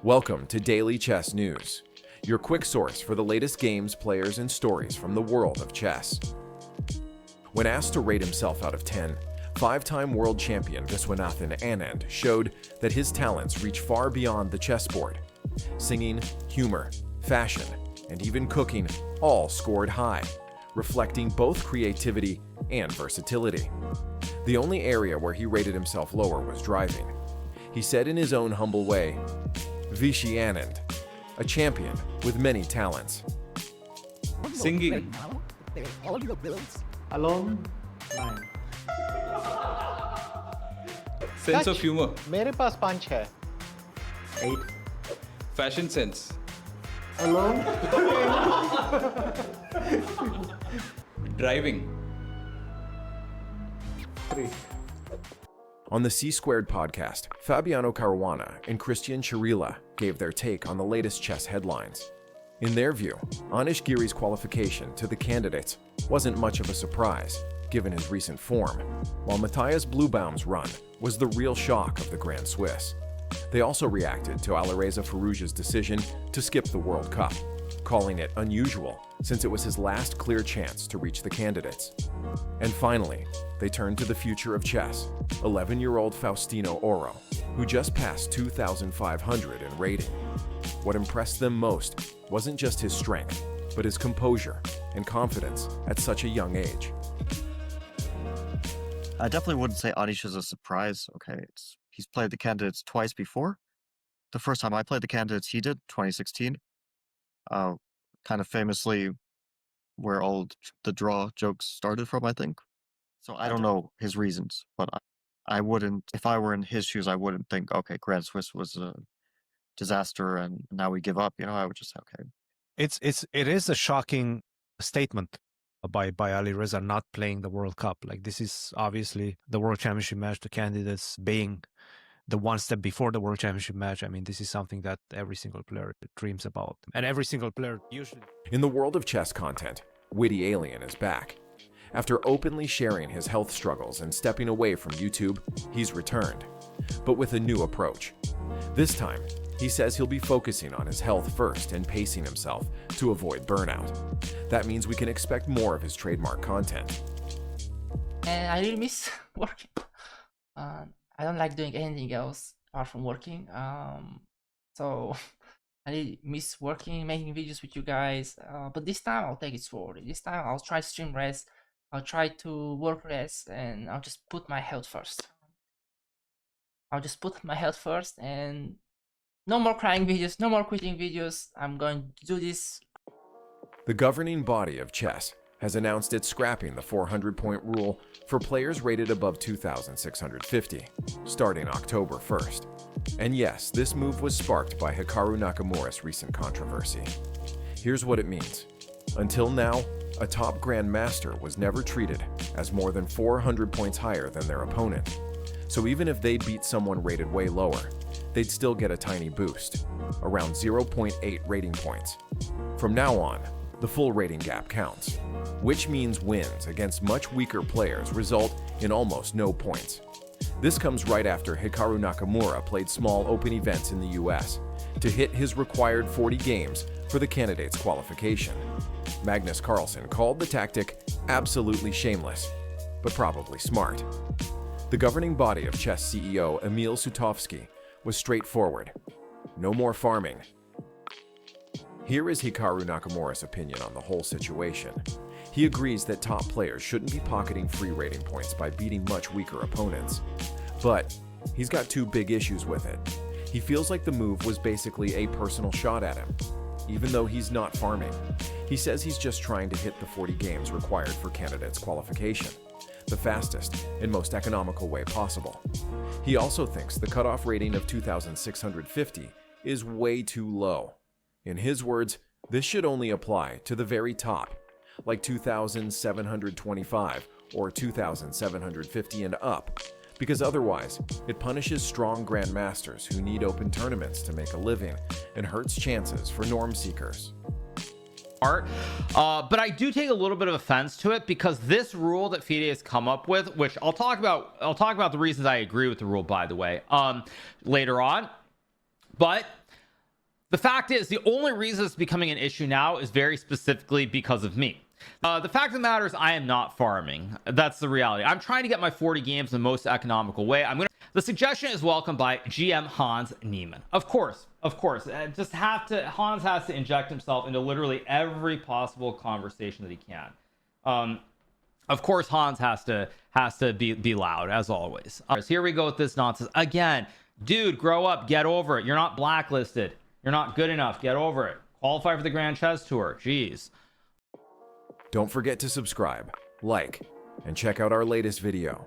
Welcome to Daily Chess News, your quick source for the latest games, players, and stories from the world of chess. When asked to rate himself out of 10, five-time world champion Vishy Anand showed that his talents reach far beyond the chessboard. Singing, humor, fashion, and even cooking all scored high, reflecting both creativity and versatility. The only area where he rated himself lower was driving. He said in his own humble way, Vishy Anand, a champion with many talents. Singing. Alone, 9. Sense of humor. मेरे पास 5 है. 8. Fashion sense. Alone. Driving. 3. On the C-Squared podcast, Fabiano and Christian Chirila gave their take on the latest chess headlines. In their view, Anish Giri's qualification to the candidates wasn't much of a surprise, given his recent form, while Matthias Bluebaum's run was the real shock of the Grand Swiss. They also reacted to Alireza Firouzja's decision to skip the World Cup, calling it unusual since it was his last clear chance to reach the candidates. And finally, they turned to the future of chess, 11-year-old Faustino Oro, who just passed 2,500 in rating. What impressed them most wasn't just his strength, but his composure and confidence at such a young age. I definitely wouldn't say Anish is a surprise. Okay, he's played the candidates twice before. The first time I played the candidates, he did, 2016. Kind of famously where all the draw jokes started from, I think. So I don't know his reasons, but I wouldn't, if I were in his shoes, I wouldn't think, okay, Grand Swiss was a disaster and now we give up. I would just say, okay. It is a shocking statement by Alireza not playing the World Cup. Like, this is obviously the World Championship match, the candidates being the one step before the World Championship match. I mean, this is something that every single player dreams about. And every single player usually... In the world of chess content, Witty Alien is back. After openly sharing his health struggles and stepping away from YouTube, he's returned, but with a new approach. This time, he says he'll be focusing on his health first and pacing himself to avoid burnout. That means we can expect more of his trademark content. And I really miss working. I don't like doing anything else apart from working. So I really miss working, making videos with you guys. But this time I'll take it forward. This time I'll try to stream less. I'll try to work less, and I'll just put my health first. And no more crying videos, no more quitting videos. I'm going to do this. The governing body of chess has announced it's scrapping the 400-point rule for players rated above 2,650, starting October 1st. And yes, this move was sparked by Hikaru Nakamura's recent controversy. Here's what it means. Until now, a top grandmaster was never treated as more than 400 points higher than their opponent. So even if they beat someone rated way lower, they'd still get a tiny boost, around 0.8 rating points. From now on, the full rating gap counts, which means wins against much weaker players result in almost no points. This comes right after Hikaru Nakamura played small open events in the US to hit his required 40 games for the candidates' qualification. Magnus called the tactic absolutely shameless, but probably smart. The governing body of chess CEO Emil Sutovsky was straightforward. No more farming. Here is Hikaru Nakamura's opinion on the whole situation. He agrees that top players shouldn't be pocketing free rating points by beating much weaker opponents. But he's got two big issues with it. He feels like the move was basically a personal shot at him, even though he's not farming. He says he's just trying to hit the 40 games required for candidates' qualification, the fastest and most economical way possible. He also thinks the cutoff rating of 2,650 is way too low. In his words, this should only apply to the very top, like 2,725 or 2,750 and up, because otherwise it punishes strong grandmasters who need open tournaments to make a living and hurts chances for norm seekers. But I do take a little bit of offense to it, because this rule that FIDE has come up with, which I'll talk about the reasons I agree with the rule, by the way, later on. But The fact is, the only reason it's becoming an issue now is very specifically because of me. The fact of the matter is I am not farming. That's the reality. I'm trying to get my 40 games in the most economical way. The suggestion is welcomed by GM Hans Niemann. Of course. Hans has to inject himself into literally every possible conversation that he can. Of course, Hans has to be loud as always. Here we go with this nonsense again. Dude, grow up, get over it. You're not blacklisted. You're not good enough. Get over it. Qualify for the Grand Chess Tour. Jeez. Don't forget to subscribe, like, and check out our latest video.